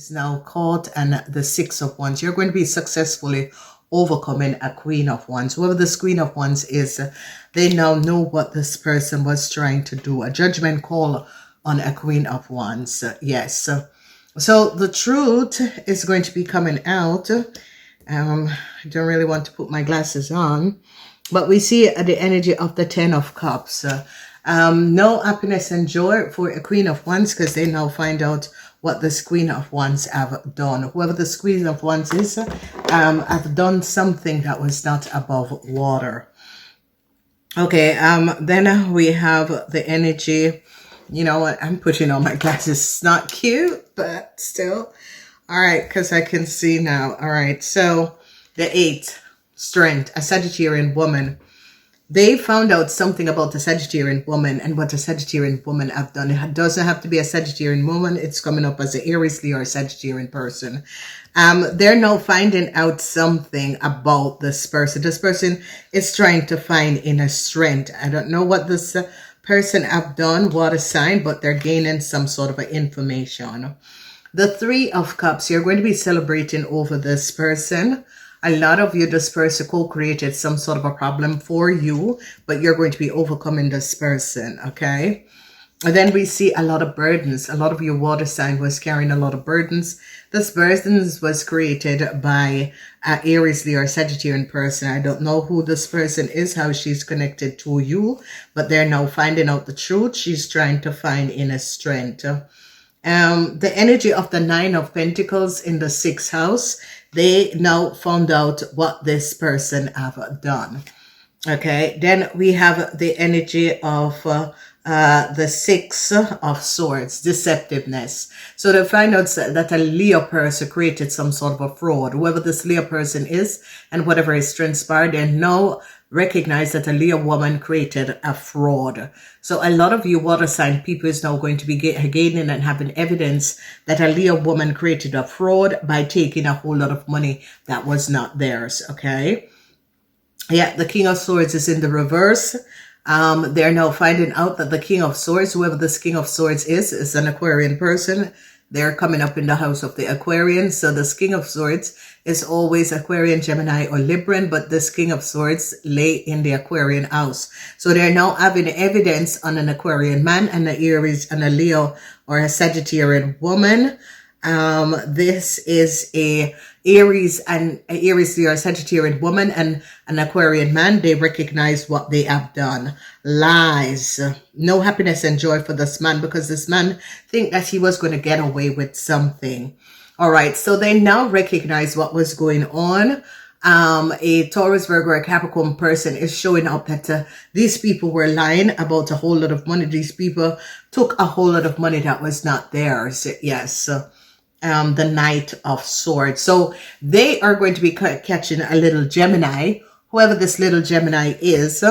is now caught, and the Six of Wands. You're going to be successfully overcoming a Queen of Wands. Whoever this Queen of Wands is, they now know what this person was trying to do. A judgment call on a Queen of Wands. Yes. So the truth is going to be coming out. I don't really want to put my glasses on, but we see the energy of the Ten of Cups. No happiness and joy for a Queen of Wands, because they now find out what this Queen of Wands have done. Whoever this Queen of Wands is, have done something that was not above water. Okay, then we have the energy. You know what? I'm putting on my glasses. It's not cute, but still. All right, because I can see now. All right, so the 8, Strength, a Sagittarian woman. They found out something about the Sagittarian woman and what the Sagittarian woman have done. It doesn't have to be a Sagittarian woman. It's coming up as an Aries, Leo, or Sagittarian person. They're now finding out something about this person. This person is trying to find inner strength. I don't know what this person have done, what a sign, but they're gaining some sort of information. The 3 of Cups, you're going to be celebrating over this person. A lot of you, this person co-created some sort of a problem for you, but you're going to be overcoming this person, okay? And then we see a lot of burdens. A lot of your water sign was carrying a lot of burdens. This burdens was created by an Aries, Leo, or Sagittarian person. I don't know who this person is, how she's connected to you, but they're now finding out the truth. She's trying to find inner strength. The energy of the 9 of Pentacles in the 6th house, they now found out what this person have done. Okay, then we have the energy of the 6 of Swords, deceptiveness. So they find out that a Leo person created some sort of a fraud. Whoever this Leo person is and whatever is transpired, they now recognize that a Leo woman created a fraud. So a lot of you water sign people is now going to be gaining and having evidence that a Leo woman created a fraud by taking a whole lot of money that was not theirs. Okay. Yeah, the King of Swords is in the reverse. They're now finding out that the King of Swords, whoever this King of Swords is an Aquarian person. They're coming up in the house of the Aquarian. So this King of Swords is always Aquarian, Gemini, or Libran, but this King of Swords lay in the Aquarian house. So they're now having evidence on an Aquarian man and an Aries and a Leo or a Sagittarian woman. This is a Aries and Aries, Leo, Sagittarian woman and an Aquarian man. They recognize what they have done. Lies. No happiness and joy for this man, because this man think that he was going to get away with something. All right. So they now recognize what was going on. A Taurus, Virgo, or Capricorn person is showing up that these people were lying about a whole lot of money. These people took a whole lot of money that was not theirs. Yes. The Knight of Swords. So they are going to be catching a little Gemini, whoever this little Gemini is.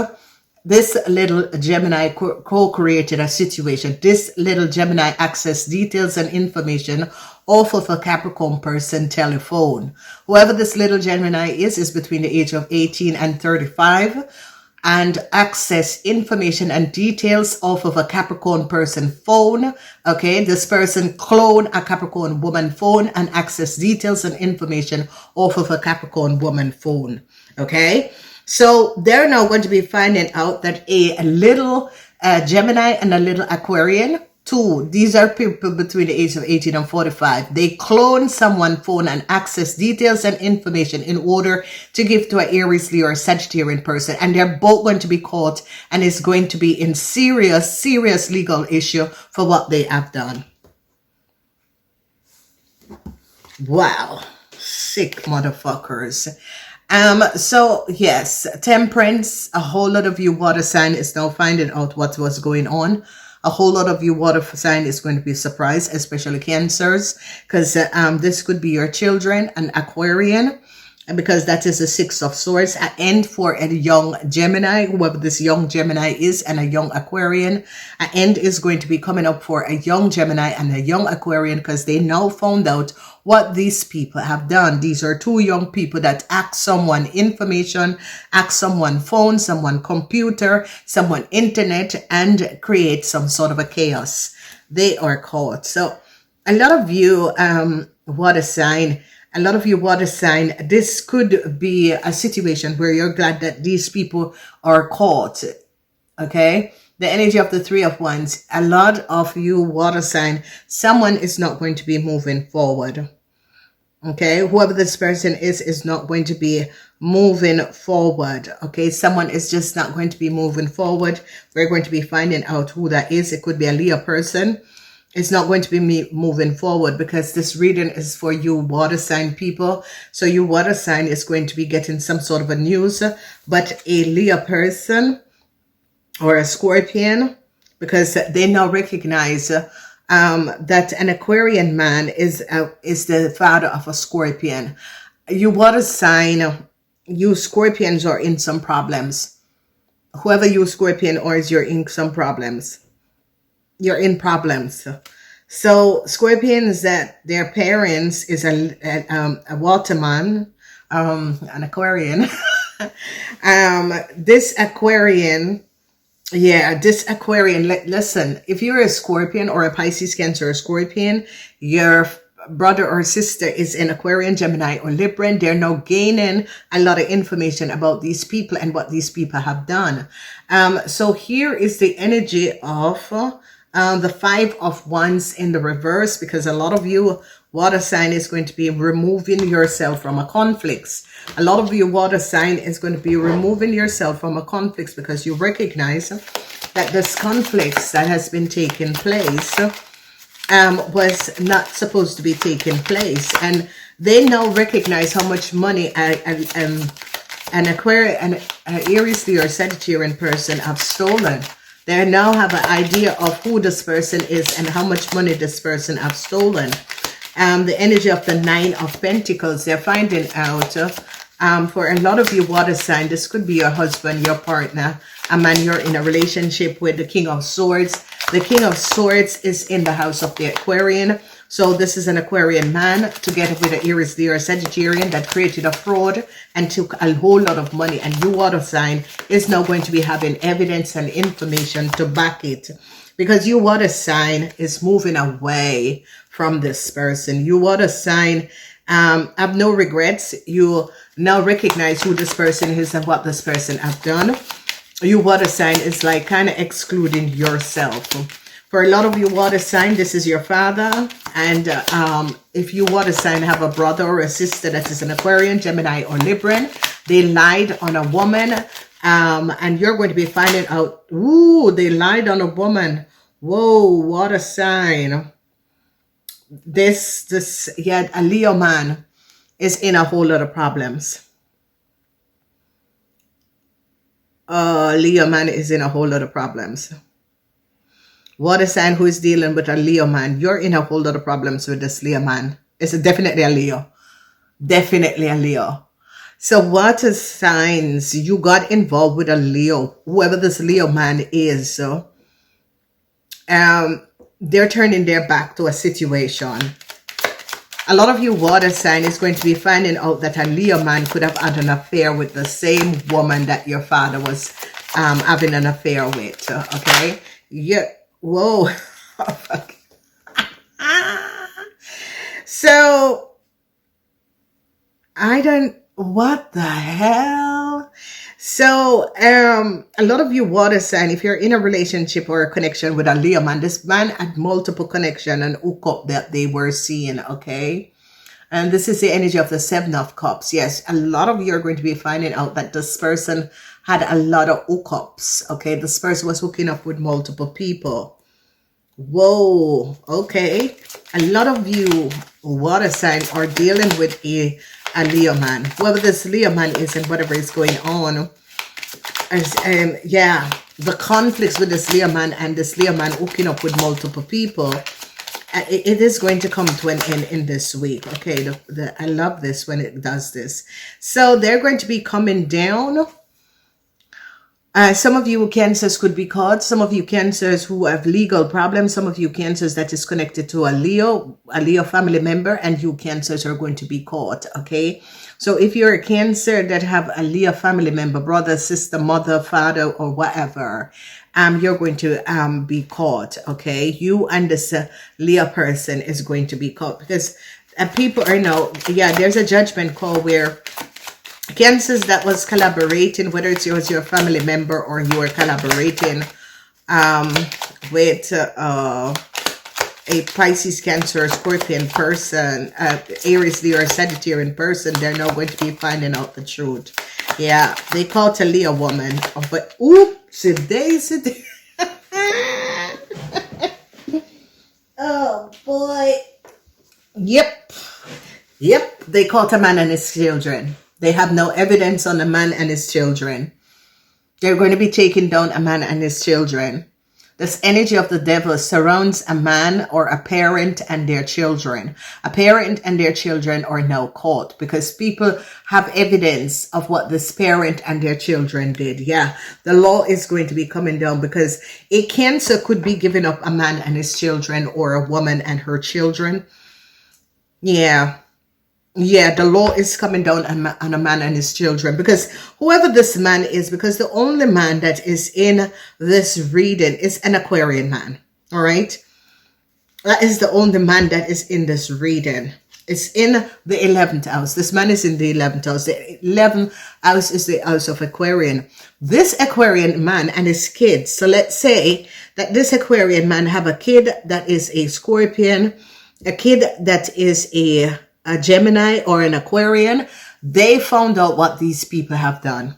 This little Gemini co-created a situation. This little Gemini accessed details and information off of a Capricorn person telephone. Whoever this little Gemini is between the age of 18 and 35. And access information and details off of a Capricorn person phone. Okay, this person clone a Capricorn woman phone and access details and information off of a Capricorn woman phone. Okay, so they're now going to be finding out that a little Gemini and a little Aquarian, these are people between the age of 18 and 45. They clone someone's phone and access details and information in order to give to an Aries, Leo, or Sagittarian person. And they're both going to be caught and is going to be in serious legal issue for what they have done. Wow. Sick motherfuckers. So yes, Temperance, a whole lot of you water sign is now finding out what was going on. A whole lot of you water sign is going to be surprised, especially Cancers, because this could be your children, an Aquarian, because that is the 6 of Swords. An end for a young Gemini, whoever this young Gemini is, and a young Aquarian. An end is going to be coming up for a young Gemini and a young Aquarian, because they now found out what these people have done. These are 2 young people that ask someone information, ask someone phone, someone computer, someone internet, and create some sort of a chaos. They are caught. So a lot of you water sign, a lot of you water sign, this could be a situation where you're glad that these people are caught. Okay, the energy of the Three of Wands, a lot of you water sign, someone is not going to be moving forward. Okay, whoever this person is not going to be moving forward. Okay, someone is just not going to be moving forward. We're going to be finding out who that is. It could be a Leo person. It's not going to be moving forward, because this reading is for you water sign people. So you water sign is going to be getting some sort of a news, but a Leo person or a Scorpion, because they now recognize that an Aquarian man is the father of a Scorpion. You water sign, you Scorpions are in some problems. Whoever you Scorpion or is, you're in some problems. You're in problems. So Scorpions, that their parents is a waterman, an Aquarian. This Aquarian, this Aquarian, listen, if you're a Scorpion or a Pisces, Cancer, or Scorpion, your brother or sister is an Aquarian, Gemini, or Libran. They're now gaining a lot of information about these people and what these people have done. So here is the energy of the Five of Wands in the reverse, because a lot of you water sign is going to be removing yourself from a conflict. A lot of you water sign is going to be removing yourself from a conflict, because you recognize that this conflict that has been taking place was not supposed to be taking place, and they now recognize how much money an Aquarius, an Aries, Leo, or Sagittarian person have stolen. They now have an idea of who this person is and how much money this person have stolen. The energy of the Nine of Pentacles, they're finding out, for a lot of you water sign, this could be your husband, your partner, a man you're in a relationship with, the King of Swords. The King of Swords is in the house of the Aquarian. So this is an Aquarian man together with an Aries, Leo, or Sagittarian that created a fraud and took a whole lot of money. And you water sign is now going to be having evidence and information to back it, because you water sign is moving away from this person. You water sign have no regrets. You now recognize who this person is and what this person have done. You water sign is like kind of excluding yourself. For a lot of you water sign, this is your father. And if you water sign have a brother or a sister that is an Aquarian, Gemini, or Libran, they lied on a woman. And you're going to be finding out, ooh, they lied on a woman. Whoa, water sign. A Leo man is in a whole lot of problems. Leo man is in a whole lot of problems. Water sign who is dealing with a Leo man, you're in a whole lot of problems with this Leo man. It's definitely a Leo. Definitely a Leo. So water signs, you got involved with a Leo, whoever this Leo man is. So, they're turning their back to a situation. A lot of you water sign is going to be finding out that a Leo man could have had an affair with the same woman that your father was having an affair with. Okay? Yeah. Whoa. So, what the hell? So, a lot of you water sign, if you're in a relationship or a connection with a Leo man, this man had multiple connection and hookup that they were seeing, okay? And this is the energy of the Seven of Cups. Yes, a lot of you are going to be finding out that this person had a lot of hookups, okay? This person was hooking up with multiple people. Whoa, okay. A lot of you water sign are dealing with a Leo man. Whoever this Leo man is and whatever is going on. Yeah, the conflicts with this Leo man and this Leo man hooking up with multiple people. It is going to come to an end in this week. Okay, I love this when it does this. So they're going to be coming down. Some of you Cancers could be caught. Some of you Cancers who have legal problems. Some of you Cancers that is connected to a Leo family member, and you Cancers are going to be caught. Okay. So if you're a Cancer that have a Leo family member, brother, sister, mother, father, or whatever, you're going to be caught. Okay. You and this Leo person is going to be caught, because And people are now, yeah, there's a judgment call where Cancers that was collaborating, whether it's your family member or you are collaborating with a Pisces, Cancer, Scorpion person, Aries, Leo, or Sagittarian person, they're now going to be finding out the truth. Yeah, they call it a Leo woman, but oopsie daisy. Oh boy. Yep. They caught a man and his children. They have no evidence on a man and his children. They're going to be taking down a man and his children. This energy of the devil surrounds a man or a parent and their children. A parent and their children are now caught because people have evidence of what this parent and their children did. Yeah, the law is going to be coming down because a Cancer could be giving up a man and his children or a woman and her children. Yeah, the law is coming down on a man and his children because whoever this man is, because the only man that is in this reading is an Aquarian man. All right. That is the only man that is in this reading. It's in the 11th house. This man is in the 11th house. The 11th house is the house of Aquarian. This Aquarian man and his kids. So let's say that this Aquarian man have a kid that is a Scorpion, a kid that is a Gemini or an Aquarian. They found out what these people have done.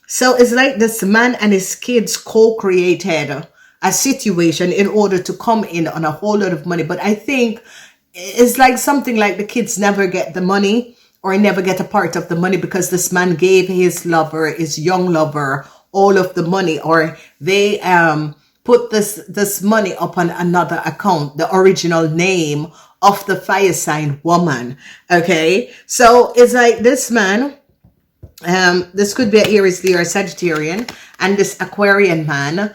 So it's like this man and his kids co-created a situation in order to come in on a whole lot of money. But I think it's like something like the kids never get the money or never get a part of the money because this man gave his lover, his young lover, all of the money, or they put this money upon another account, the original name of the fire sign woman. Okay, so it's like this man, this could be an Aries, Leo, or Sagittarian, and this Aquarian man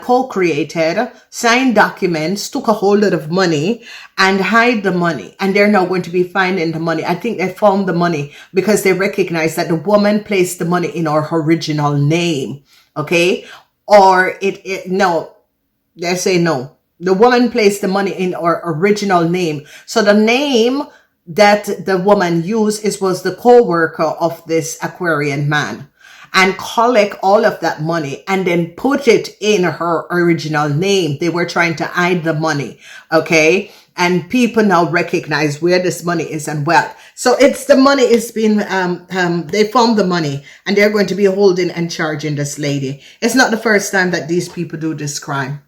co-created, signed documents, took a whole lot of money and hide the money, and they're now going to be finding the money. I think they found the money because they recognize that the woman placed the money in her original name. Okay, or no, they say no. The woman placed the money in her original name. So the name that the woman used was the co-worker of this Aquarian man, and collect all of that money and then put it in her original name. They were trying to hide the money. Okay. And people now recognize where this money is and wealth. So it's the money is being, they found the money and they're going to be holding and charging this lady. It's not the first time that these people do this crime.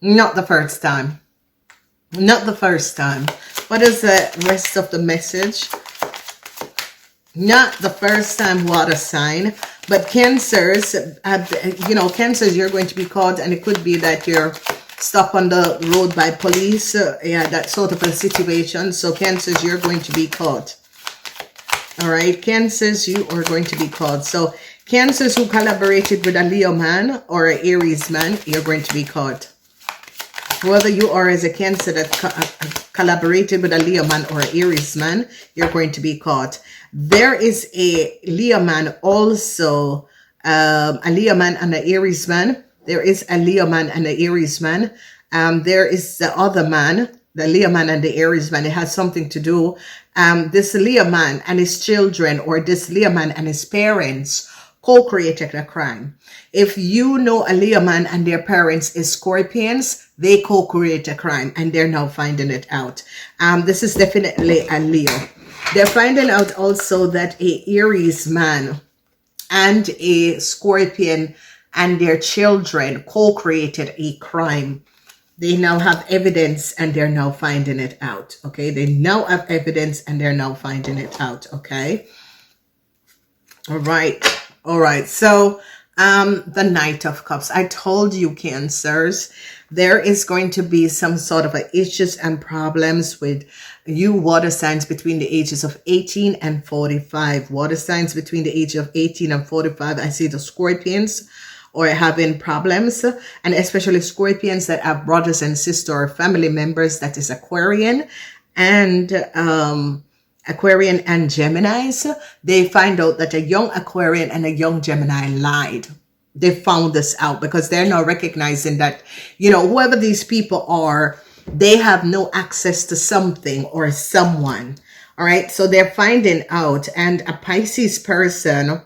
Not the first time. Not the first time. What is the rest of the message? Not the first time, water sign. But Cancers, Cancers, you're going to be caught, and it could be that you're stopped on the road by police. Yeah, that sort of a situation. So Cancers, you're going to be caught. All right, Cancers, you are going to be caught. So Cancers who collaborated with a Leo man or an Aries man, you're going to be caught. Whether you are as a Cancer that collaborated with a Leo man or an Aries man, you're going to be caught. There is a Leo man also, a Leo man and an Aries man. There is a Leo man and an Aries man. There is the other man, the Leo man and the Aries man. It has something to do. This Leo man and his children, or this Leo man and his parents, co-created a crime. If you know a Leo man and their parents is Scorpions, they co-create a crime and they're now finding it out. This is definitely a Leo. They're finding out also that a Aries man and a Scorpion and their children co-created a crime. They now have evidence and they're now finding it out. Okay, they now have evidence and they're now finding it out. Okay, all right. So the Knight of Cups. I told you, Cancers, there is going to be some sort of issues and problems with you water signs between the ages of 18 and 45. Water signs between the age of 18 and 45. I see the Scorpions or having problems, and especially Scorpions that have brothers and sisters or family members that is Aquarian and Geminis. They find out that a young Aquarian and a young Gemini lied. They found this out because they're now recognizing that, whoever these people are, they have no access to something or someone. All right. So they're finding out. And a Pisces person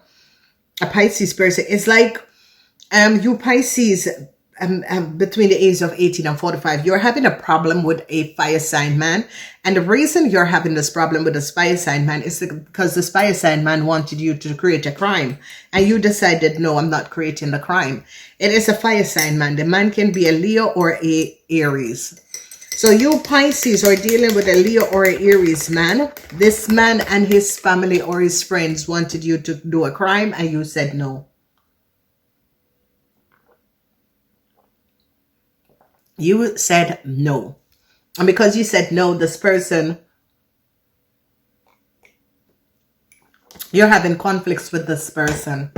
is like, you Pisces, between the ages of 18 and 45, you're having a problem with a fire sign man. And the reason you're having this problem with this fire sign man is because this fire sign man wanted you to create a crime. And you decided, no, I'm not creating the crime. It is a fire sign man. The man can be a Leo or a Aries. So you Pisces are dealing with a Leo or a Aries man. This man and his family or his friends wanted you to do a crime and you said no. You said no. And because you said no, this person, you're having conflicts with this person.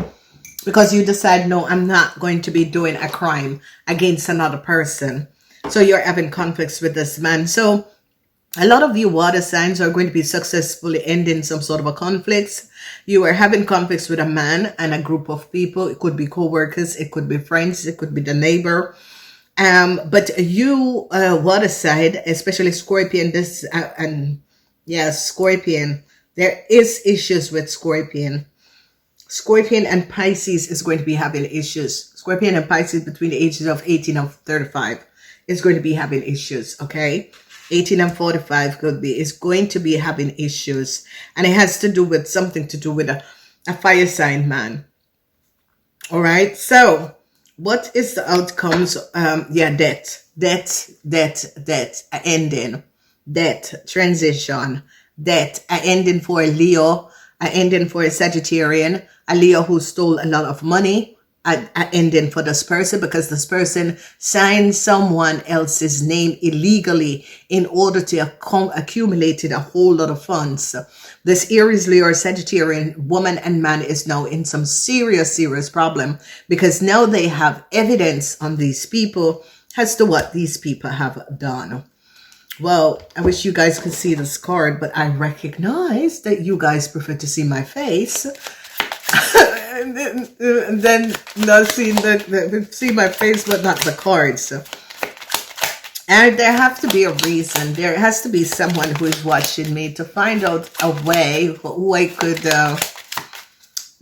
Because you decide, no, I'm not going to be doing a crime against another person. So you're having conflicts with this man. So a lot of you water signs are going to be successfully ending some sort of a conflicts. You are having conflicts with a man and a group of people. It could be co-workers. It could be friends. It could be the neighbor. But you, water side, especially Scorpion, Scorpion, there is issues with Scorpion. Scorpion and Pisces is going to be having issues. Scorpion and Pisces between the ages of 18 and 35 is going to be having issues, okay? 18 and 45 is going to be having issues. And it has to do with something to do with a fire sign man. All right, so what is the outcomes? Death, ending, death, transition, death, ending for a Leo, ending for a Sagittarian, a Leo who stole a lot of money, ending for this person because this person signed someone else's name illegally in order to accumulate a whole lot of funds. This Aries, Leo, or Sagittarian woman and man is now in some serious problem because now they have evidence on these people as to what these people have done. Well, I wish you guys could see this card, but I recognize that you guys prefer to see my face. and then not see my face, but not the cards. And there have to be a reason. There has to be someone who is watching me to find out a way who I could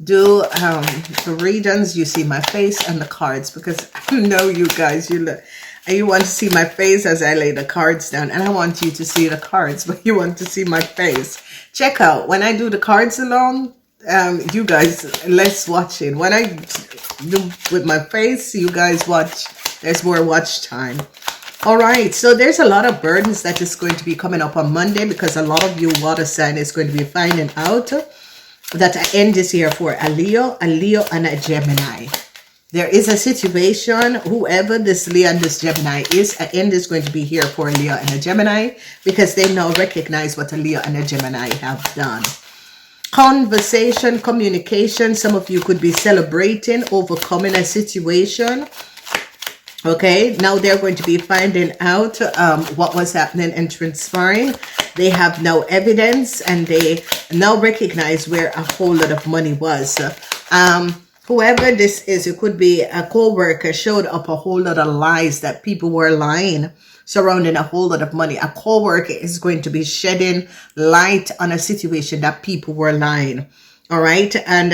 do the readings. You see my face and the cards because I know you guys, you want to see my face as I lay the cards down, and I want you to see the cards, but you want to see my face. Check out when I do the cards alone. You guys less watching. When I do with my face, you guys watch. There's more watch time. All right, so there's a lot of burdens that is going to be coming up on Monday because a lot of you water sign is going to be finding out that an end is here for a Leo, and a Gemini. There is a situation, whoever this Leo and this Gemini is, an end is going to be here for a Leo and a Gemini because they now recognize what a Leo and a Gemini have done. Conversation, communication. Some of you could be celebrating, overcoming a situation. Okay, now they're going to be finding out what was happening and transpiring. They have now evidence and they now recognize where a whole lot of money was. Whoever this is, it could be a co-worker showed up a whole lot of lies that people were lying surrounding a whole lot of money. A co-worker is going to be shedding light on a situation that people were lying. All right. And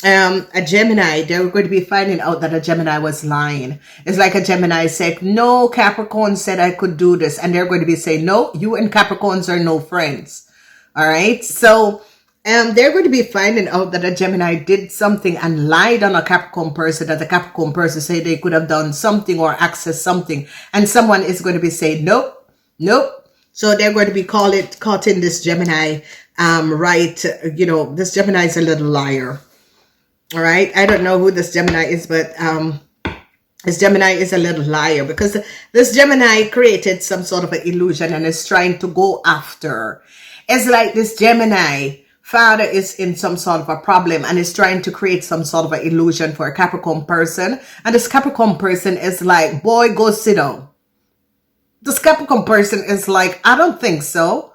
a Gemini, they're going to be finding out that a Gemini was lying. It's like a Gemini said, no, Capricorn said I could do this. And they're going to be saying, no, you and Capricorns are no friends. All right. So they're going to be finding out that a Gemini did something and lied on a Capricorn person, that the Capricorn person said they could have done something or accessed something. And someone is going to be saying, nope, nope. So they're going to be caught in this Gemini, right? You know, this Gemini is a little liar. All right. I don't know who this Gemini is, but this Gemini is a little liar because this Gemini created some sort of an illusion and is trying to go after. It's like this Gemini father is in some sort of a problem and is trying to create some sort of an illusion for a Capricorn person. And this Capricorn person is like, boy, go sit down. This Capricorn person is like, I don't think so.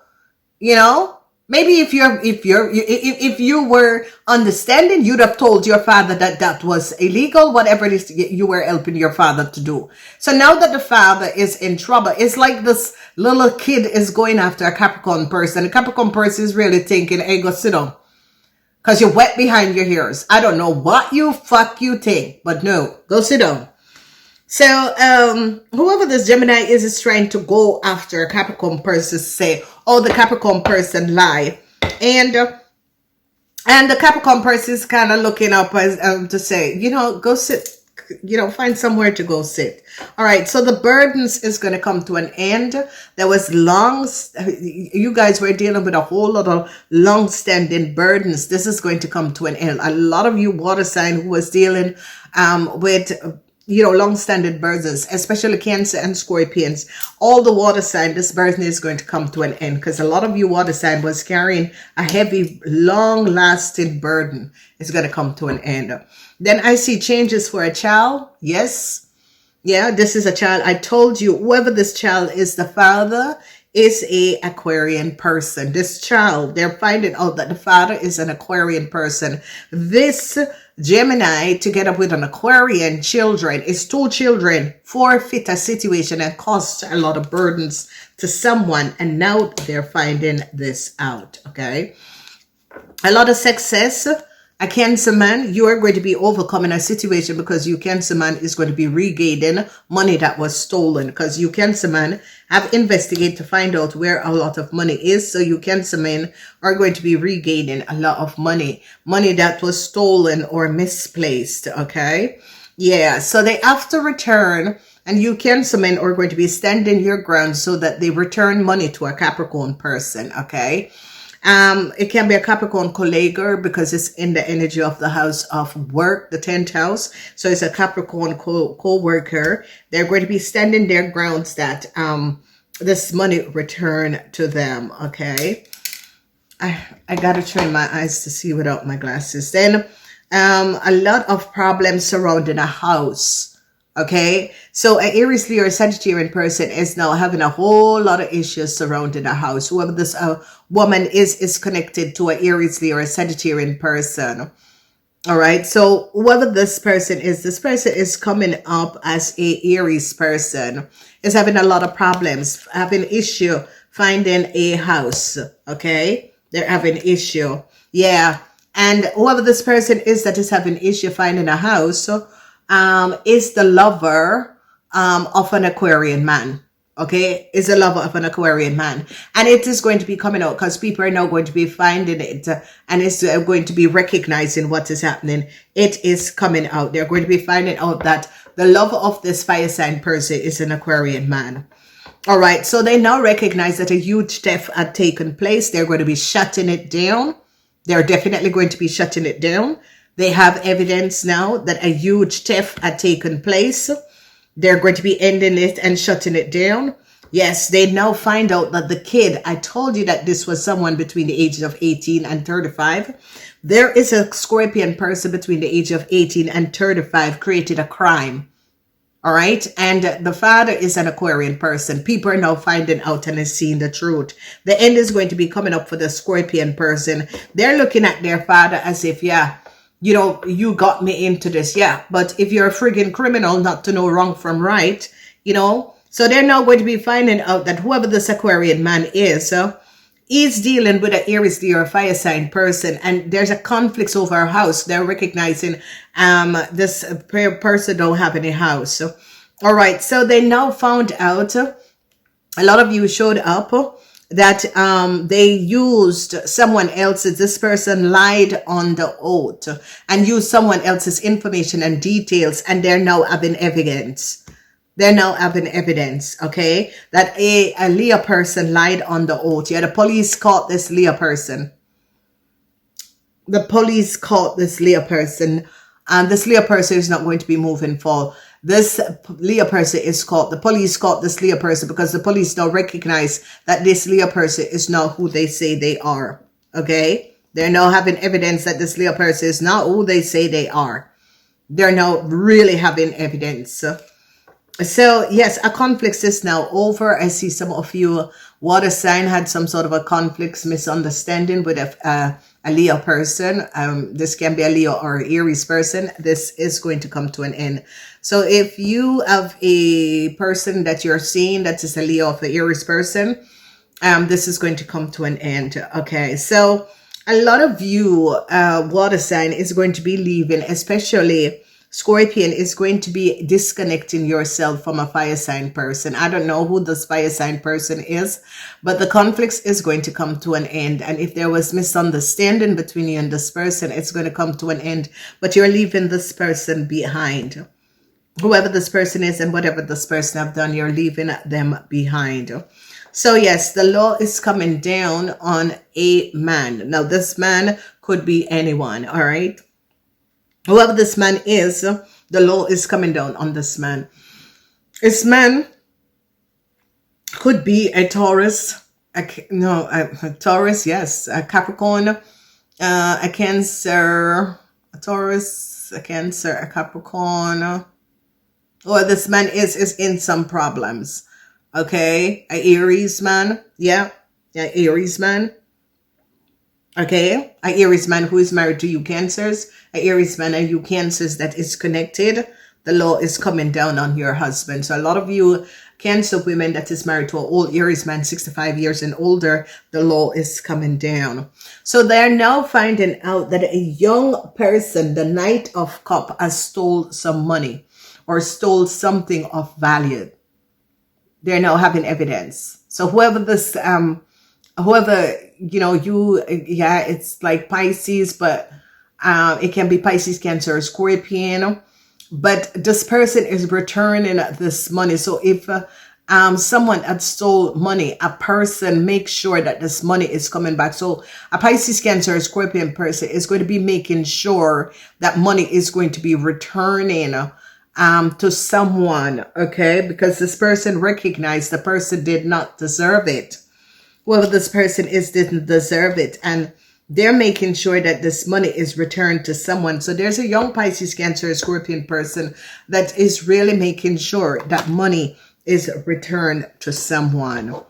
You know, Maybe if you were understanding, you'd have told your father that that was illegal, whatever it is you were helping your father to do. So now that the father is in trouble, it's like this little kid is going after a Capricorn person. The Capricorn person is really thinking, hey, go sit down. Because you're wet behind your ears. I don't know what you think, but no, go sit down. So, whoever this Gemini is trying to go after a Capricorn person, say, oh, the Capricorn person lie. And the Capricorn person is kind of looking up as to say, you know, go sit, you know, find somewhere to go sit. All right. So the burdens is going to come to an end. There was you guys were dealing with a whole lot of long-standing burdens. This is going to come to an end. A lot of you water sign who was dealing with long-standing burdens, especially Cancer and Scorpions, all the water sign, this burden is going to come to an end because a lot of you water sign was carrying a heavy, long-lasting burden. It's going to come to an end. Then I see changes for a child. Yes. Yeah, this is a child. I told you, whoever this child is, the father is a Aquarian person. This child, they're finding out that the father is an Aquarian person. This Gemini, together with an Aquarian children, is two children, forfeit a situation and caused a lot of burdens to someone. And now they're finding this out. Okay. A lot of success. A Cancer man, you are going to be overcoming a situation because you Cancer man is going to be regaining money that was stolen, because you Cancer man have investigated to find out where a lot of money is. So you Cancer men are going to be regaining a lot of money that was stolen or misplaced. Okay. Yeah. So they have to return, and you Cancer men are going to be standing your ground so that they return money to a Capricorn person. Okay. It can be a Capricorn colleague because it's in the energy of the house of work, the 10th house. So it's a Capricorn co-worker. They're going to be standing their grounds that this money return to them. Okay. I got to train my eyes to see without my glasses. Then a lot of problems surrounding a house. Okay, so an Aries, Leo, or Sagittarian person is now having a whole lot of issues surrounding a house. Whoever this woman is connected to an Aries, Leo, or Sagittarian person. All right, so whoever this person is coming up as a Aries person, is having a lot of problems, having issue finding a house. Okay, they're having issue. Yeah, and whoever this person is that is having issue finding a house, is the lover of an Aquarian man. Okay, is a lover of an Aquarian man, and it is going to be coming out because people are now going to be finding it, and it's going to be recognizing what is happening. It is coming out. They're going to be finding out that the lover of this fire sign person is an Aquarian man. All right, so they now recognize that a huge theft had taken place. They're going to be shutting it down. They're definitely going to be shutting it down. They have evidence now that a huge theft had taken place. They're going to be ending it and shutting it down. Yes, they now find out that the kid, I told you that this was someone between the ages of 18 and 35. There is a Scorpion person between the age of 18 and 35 created a crime. All right. And the father is an Aquarian person. People are now finding out and seeing the truth. The end is going to be coming up for the Scorpion person. They're looking at their father as if, yeah, you know, you got me into this. Yeah. But if you're a friggin' criminal, not to know wrong from right, you know. So they're now going to be finding out that whoever this Aquarian man is, he's dealing with an Aries, Leo, or fire sign person. And there's a conflict over a house. They're recognizing this person don't have any house. All right. So they now found out, a lot of you showed up, that they used someone else's, this person lied on the oath and used someone else's information and details, and they're now having evidence. They're now having evidence, okay, that a Leo person lied on the oath. Yeah, the police caught this Leo person. The police caught this Leo person, and this Leo person is not going to be moving forward. This Leo person is caught. The police caught this Leo person because the police now recognize that this Leo person is not who they say they are. Okay? They're now having evidence that this Leo person is not who they say they are. They're now really having evidence. So, yes, a conflict is now over. I see some of you water sign had some sort of a conflict, misunderstanding with a Leo person. This can be a Leo or Aries person. This is going to come to an end. So if you have a person that you're seeing that is a Leo or the Aries person, this is going to come to an end. Okay, so a lot of you, water sign, is going to be leaving, especially Scorpion is going to be disconnecting yourself from a fire sign person. I don't know who this fire sign person is, but the conflicts is going to come to an end. And if there was misunderstanding between you and this person, it's going to come to an end. But you're leaving this person behind. Whoever this person is and whatever this person have done, you're leaving them behind. So yes, the law is coming down on a man. Now this man could be anyone, all right? Whoever this man is, the law is coming down on this man. This man could be a Taurus, a Taurus, yes, a Capricorn, a Cancer, a Taurus, a Cancer, a Capricorn. Or this man is in some problems. Okay, a Aries man, yeah, Aries man. Okay, a Aries man who is married to you Cancers, a Aries man and you Cancers that is connected. The law is coming down on your husband. So a lot of you Cancer women that is married to an old Aries man, 65 years and older, the law is coming down. So they're now finding out that a young person, the Knight of Cups, has stole some money or stole something of value. They're now having evidence. So whoever this, whoever, it's like Pisces, but it can be Pisces, Cancer, or Scorpion. But this person is returning this money. So if someone had stole money, a person makes sure that this money is coming back. So a Pisces, Cancer, or Scorpion person is going to be making sure that money is going to be returning to someone, okay? Because this person recognized the person did not deserve it. Whoever this person is didn't deserve it. And they're making sure that this money is returned to someone. So there's a young Pisces, Cancer, Scorpion person that is really making sure that money is returned to someone.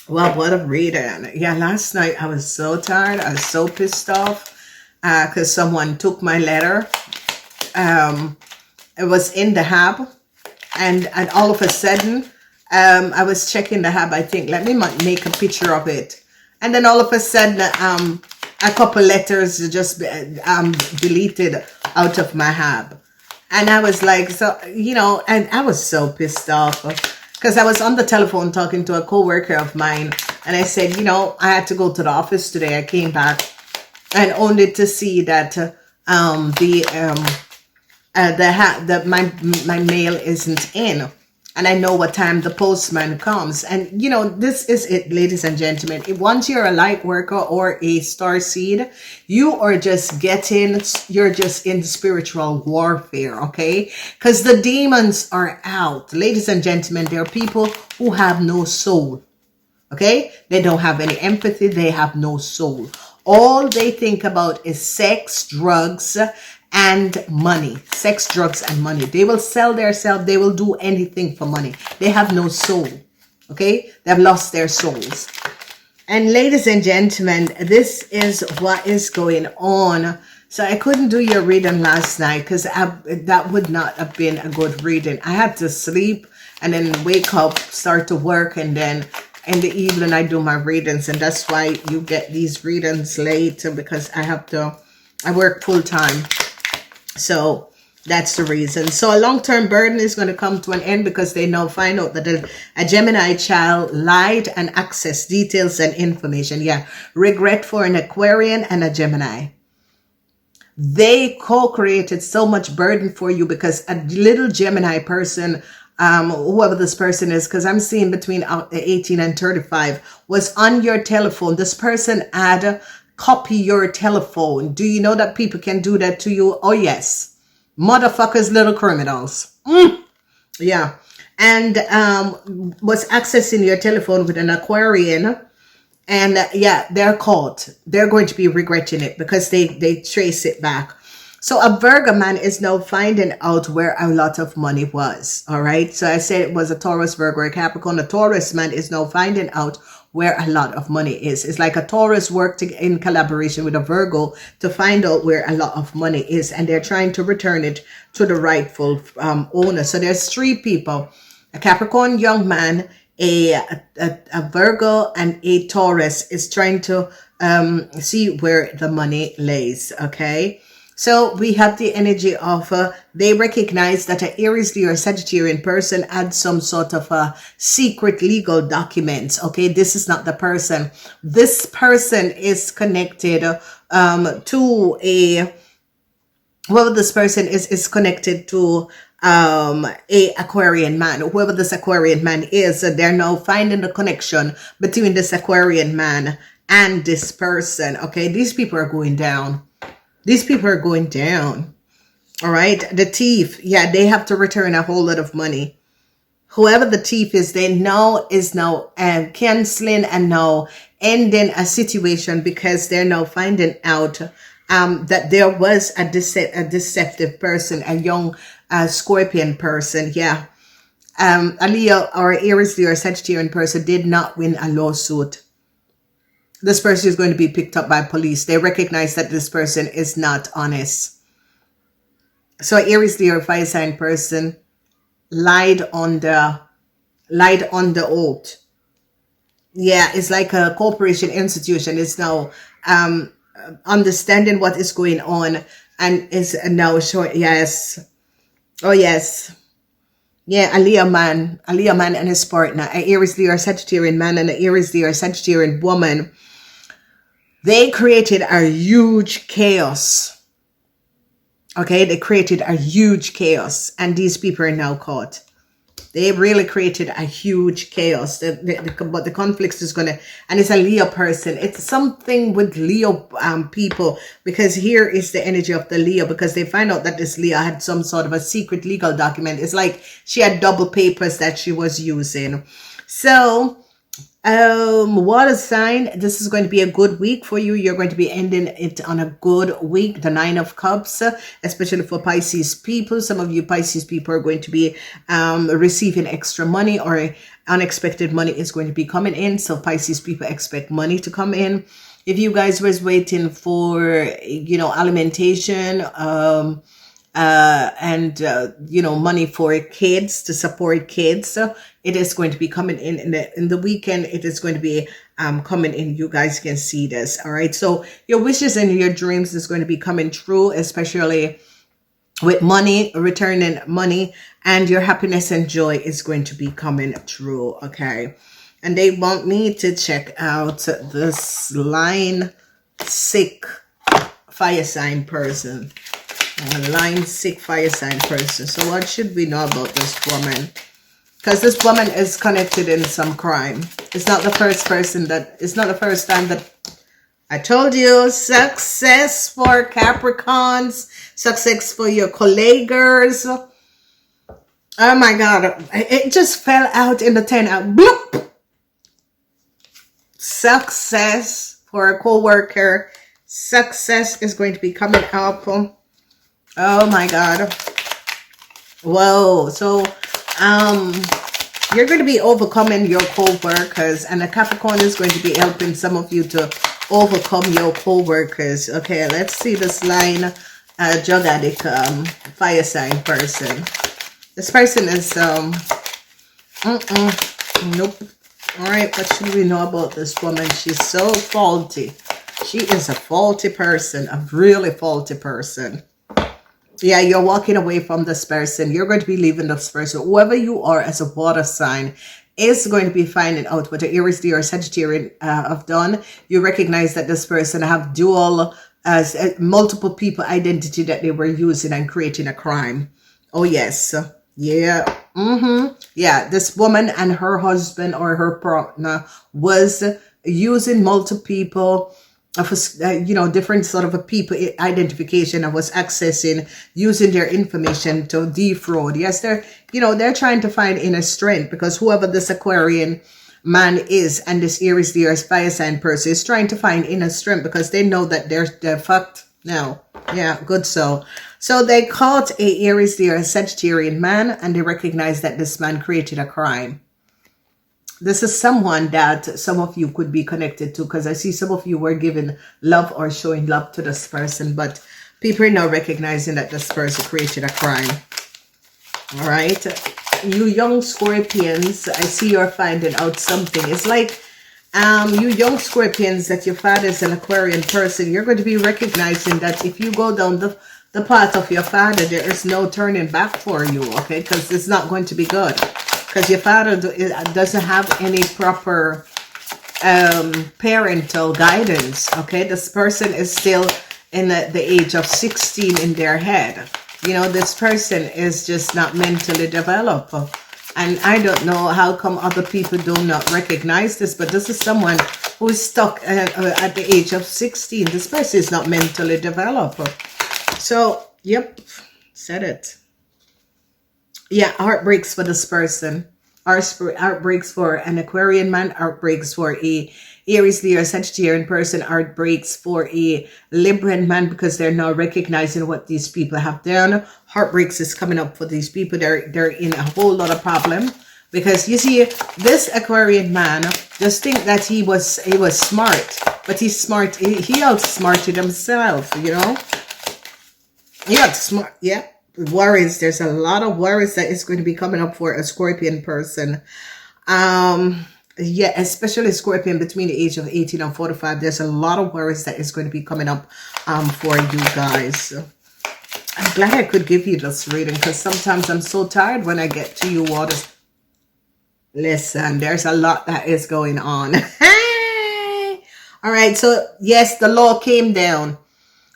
Well, what a reading. Yeah, last night I was so tired. I was so pissed off because someone took my letter. It was in the hub, and all of a sudden, I was checking the hub. I think, let me make a picture of it. And then all of a sudden, a couple letters just deleted out of my hub. And I was like, so, and I was so pissed off because I was on the telephone talking to a coworker of mine. And I said, I had to go to the office today. I came back and only to see that my mail isn't in, and I know what time the postman comes. And this is it, ladies and gentlemen. If once you're a light worker or a star seed, you're just in spiritual warfare, okay? Because the demons are out, ladies and gentlemen. There are people who have no soul, okay? They don't have any empathy. They have no soul. All they think about is sex, drugs, and money. Sex, drugs, and money. They will sell themselves. They will do anything for money. They have no soul. Okay? They have lost their souls. And ladies and gentlemen, this is what is going on. So I couldn't do your reading last night because that would not have been a good reading. I had to sleep and then wake up, start to work, and then in the evening I do my readings. And that's why you get these readings late, because I work full time. So that's the reason. So a long-term burden is going to come to an end because they now find out that a Gemini child lied and accessed details and information. Yeah, regret for an Aquarian and a Gemini. They co-created so much burden for you because a little Gemini person, whoever this person is, because I'm seeing between 18 and 35, was on your telephone. This person had copy your telephone. Do you know that people can do that to you? Oh, yes. Motherfuckers, little criminals. Yeah. And was accessing your telephone with an Aquarian. And yeah, they're caught. They're going to be regretting it because they trace it back. So a Virgo man is now finding out where a lot of money was. All right. So I said it was a Taurus, Virgo, or Capricorn. A Taurus man is now finding out where a lot of money is. It's like a Taurus worked in collaboration with a Virgo to find out where a lot of money is. And they're trying to return it to the rightful owner. So there's three people: a Capricorn young man, a Virgo, and a Taurus is trying to see where the money lays. Okay. So we have the energy of they recognize that an Aries, Leo, or Sagittarian person had some sort of a secret legal documents. Okay, this is not the person. This person is connected to a, well, this person is connected to a Aquarian man. Whoever this Aquarian man is, they're now finding the connection between this Aquarian man and this person. Okay, these people are going down. These people are going down. All right. The thief. Yeah, they have to return a whole lot of money. Whoever the thief is, they know is now canceling and now ending a situation because they're now finding out that there was a deceptive person, a young Scorpion person. Yeah. A Leo or Aries, Leo, or Sagittarian person did not win a lawsuit. This person is going to be picked up by police. They recognize that this person is not honest. So Aries, Leo, fire sign person lied on the oath. Yeah, it's like a corporation institution is now understanding what is going on and is now showing. Yes. Oh yes. Yeah, a Leo man and his partner, an Aries, Leo, Sagittarian man and an Aries, Leo, Sagittarian woman. They created a huge chaos. Okay, they created a huge chaos, and these people are now caught. They really created a huge chaos. But the conflict is going to, and it's a Leo person. It's something with Leo people, because here is the energy of the Leo, because they find out that this Leo had some sort of a secret legal document. It's like she had double papers that she was using. So, water sign, this is going to be a good week for you. You're going to be ending it on a good week. The 9 of Cups, especially for Pisces people. Some of you Pisces people are going to be receiving extra money, or unexpected money is going to be coming in. So Pisces people expect money to come in. If you guys was waiting for, you know, alimentation, you know, money for kids, to support kids, it is going to be coming in the weekend. It is going to be coming in. You guys can see this. All right. So your wishes and your dreams is going to be coming true, especially with money, returning money, and your happiness and joy is going to be coming true. Okay. And they want me to check out this line 6 fire sign person. Line 6 fire sign person. So what should we know about this woman? Because this woman is connected in some crime. It's not the first person that, it's not the first time that I told you. Success for Capricorns, success for your colleagues. Oh my God, it just fell out in the 10 out. Bloop. Success for a co-worker. Success is going to be coming up. Oh my God. Whoa. So you're going to be overcoming your co-workers, and a Capricorn is going to be helping some of you to overcome your co-workers. Okay, let's see this line. Drug addict, fire sign person. This person is nope. All right, what should we know about this woman? She's so faulty. She is a faulty person, a really faulty person. Yeah, you're walking away from this person. You're going to be leaving this person. Whoever you are as a water sign is going to be finding out what the Aries, Leo, or Sagittarian have done. You recognize that this person have dual, multiple people identity that they were using and creating a crime. Oh, yes. Yeah. Yeah, this woman and her husband or her partner was using multiple people, you know, different sort of a people identification, and was accessing, using their information to defraud. Yes, they're, you know, they're trying to find inner strength, because whoever this Aquarian man is and this Aries, Leo, fire sign person is trying to find inner strength, because they know that they're fucked. No. Yeah, good so. So they caught a Aries, Leo, a Sagittarian man, and they recognized that this man created a crime. This is someone that some of you could be connected to, because I see some of you were giving love or showing love to this person, but people are now recognizing that this person created a crime. All right. You young Scorpions, I see you're finding out something. It's like you young Scorpions that your father is an Aquarian person. You're going to be recognizing that if you go down the path of your father, there is no turning back for you, okay? Because it's not going to be good. Because your father doesn't have any proper parental guidance, okay? This person is still in the age of 16 in their head. You know, this person is just not mentally developed. And I don't know how come other people do not recognize this, but this is someone who is stuck at the age of 16. This person is not mentally developed. So, yep, said it. Yeah, heartbreaks for this person. Heartbreaks for an Aquarian man. Heartbreaks for a Aries, Leo, Sagittarian person. Heartbreaks for a Libran man, because they're now recognizing what these people have done. Heartbreaks is coming up for these people. They're in a whole lot of problem, because you see, this Aquarian man just think that he was smart, but he's smart. He outsmarted himself. You know, he outsmart. Yeah. Worries. There's a lot of worries that is going to be coming up for a Scorpion person. Yeah, especially Scorpion between the age of 18 and 45. There's a lot of worries that is going to be coming up for you guys. I'm glad I could give you this reading, because sometimes I'm so tired when I get to you waters. Listen, there's a lot that is going on. All right, so yes, the law came down.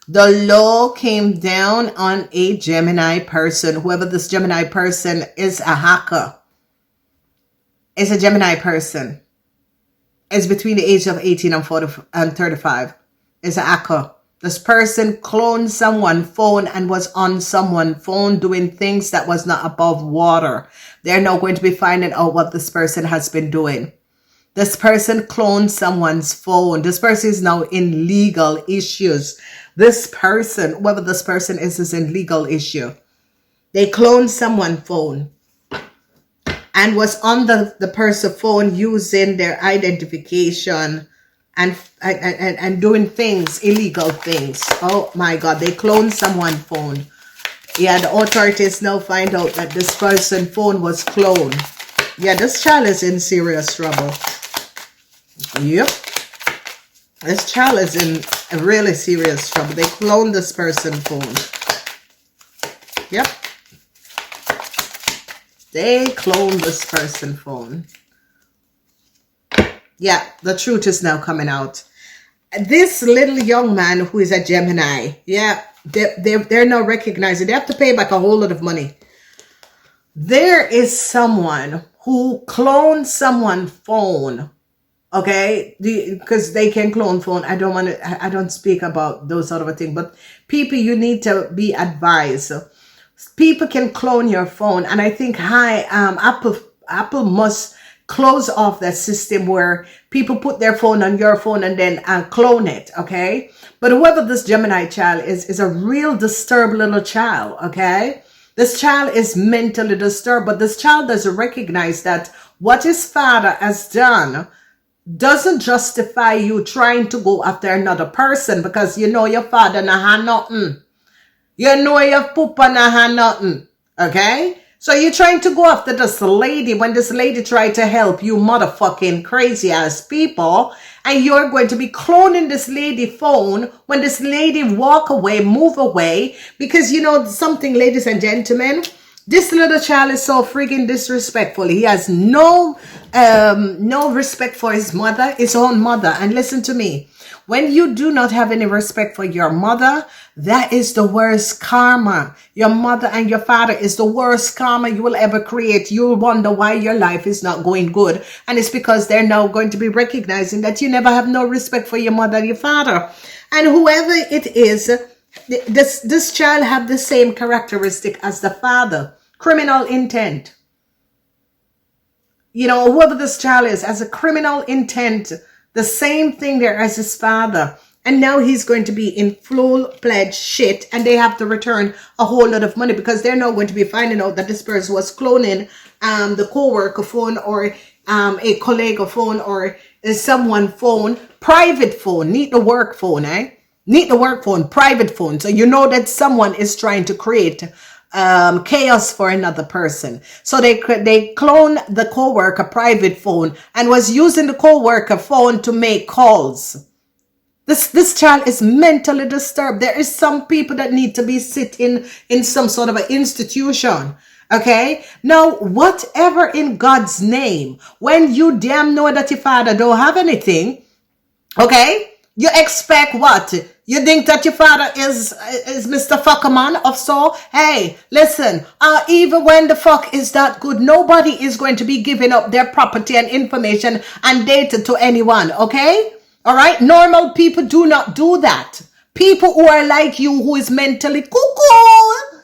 The law came down on a Gemini person. Whoever this Gemini person is, a hacker. Is a Gemini person. Is between the age of 18 and 40 and 35. Is a hacker. This person cloned someone's phone and was on someone's phone doing things that was not above water. They're now going to be finding out what this person has been doing. This person cloned someone's phone. This person is now in legal issues. This person, whoever this person is in legal issue. They cloned someone's phone and was on the person's phone using their identification and doing things, illegal things. Oh my God, they cloned someone's phone. Yeah, the authorities now find out that this person's phone was cloned. Yeah, this child is in serious trouble. Yep. This child is in a really serious trouble. They cloned this person's phone. Yep. They cloned this person's phone. Yeah, the truth is now coming out. This little young man who is a Gemini, yeah, they're now recognizing. They have to pay back a whole lot of money. There is someone who cloned someone's phone. Okay, because they can clone phone. I don't speak about those sort of a thing, but people, you need to be advised. People can clone your phone, and I think Apple must close off that system where people put their phone on your phone and then clone it. Okay, but whoever this Gemini child is a real disturbed little child. Okay, this child is mentally disturbed, but this child doesn't recognize that what his father has done doesn't justify you trying to go after another person, because you know your father nah have nothing. You know your papa nah have nothing. Okay? So you're trying to go after this lady when this lady tried to help you motherfucking crazy ass people, and you're going to be cloning this lady phone when this lady walk away, move away, because you know something, ladies and gentlemen, this little child is so freaking disrespectful. He has no respect for his mother, his own mother. And listen to me. When you do not have any respect for your mother, that is the worst karma. Your mother and your father is the worst karma you will ever create. You'll wonder why your life is not going good. And it's because they're now going to be recognizing that you never have no respect for your mother and your father. And whoever it is, this child have the same characteristic as the father. Criminal intent. You know, whoever this child is has a criminal intent. The same thing there as his father. And now he's going to be in full-fledged shit, and they have to return a whole lot of money because they're now going to be finding out that this person was cloning the co-worker phone or a colleague phone or someone phone, private phone, need the work phone, Need the work phone, private phone. So you know that someone is trying to create chaos for another person. So they clone the co-worker private phone and was using the co-worker phone to make calls. This child is mentally disturbed. There is some people that need to be sitting in some sort of an institution. Okay? Now, whatever in God's name, when you damn know that your father don't have anything, okay? You expect what? You think that your father is Mr. Fuckerman of so? Hey, listen, even when the fuck is that good, nobody is going to be giving up their property and information and data to anyone, okay? All right? Normal people do not do that. People who are like you, who is mentally cuckoo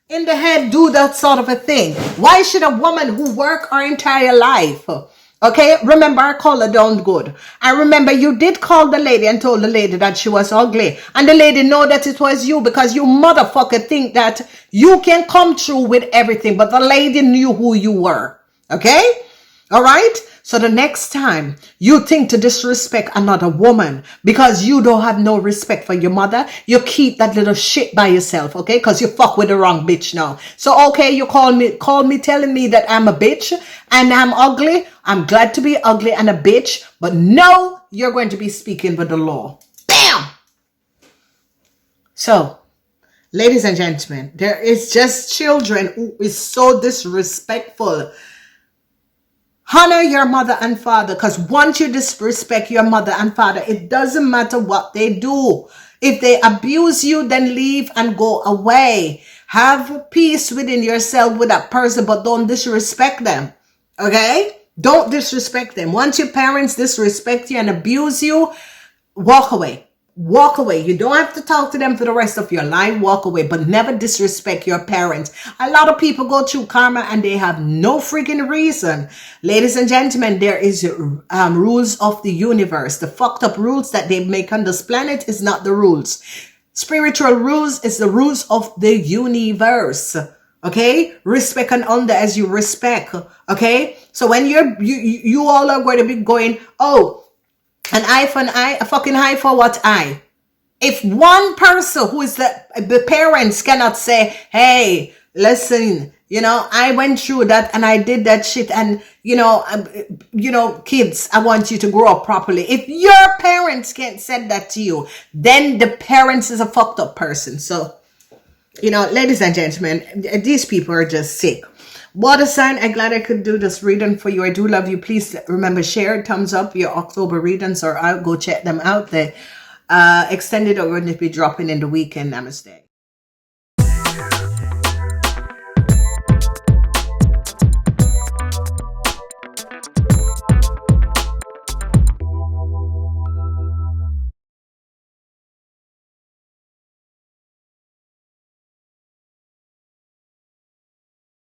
in the head, do that sort of a thing. Why should a woman who work her entire life, okay, remember I called her down good. I remember you did call the lady and told the lady that she was ugly. And the lady know that it was you because you motherfucker think that you can come through with everything. But the lady knew who you were. Okay? All right? So the next time you think to disrespect another woman because you don't have no respect for your mother, you keep that little shit by yourself, okay? Because you fuck with the wrong bitch now. So, okay, you call me telling me that I'm a bitch and I'm ugly. I'm glad to be ugly and a bitch. But no, you're going to be speaking with the law. Bam! So, ladies and gentlemen, there is just children who is so disrespectful. Honor your mother and father, because once you disrespect your mother and father, it doesn't matter what they do. If they abuse you, then leave and go away. Have peace within yourself with that person, but don't disrespect them. Okay? Don't disrespect them. Once your parents disrespect you and abuse you, walk away. Walk away. You don't have to talk to them for the rest of your life. Walk away, but never disrespect your parents. A lot of people go through karma and they have no freaking reason. Ladies and gentlemen, there is rules of the universe. The fucked up rules that they make on this planet is not the rules. Spiritual rules is the rules of the universe. Okay? Respect and honor as you respect. Okay? So when you all are going to be going, oh, an eye for an eye, a fucking eye for what eye? If one person who is the parents cannot say, hey, listen, you know, I went through that and I did that shit and, you know, kids, I want you to grow up properly. If your parents can't say that to you, then the parents is a fucked up person. So, you know, ladies and gentlemen, these people are just sick. Water sign, I'm glad I could do this reading for you. I do love you. Please remember, share, thumbs up your October readings or I'll go check them out. The extended are going to be dropping in the weekend. Namaste.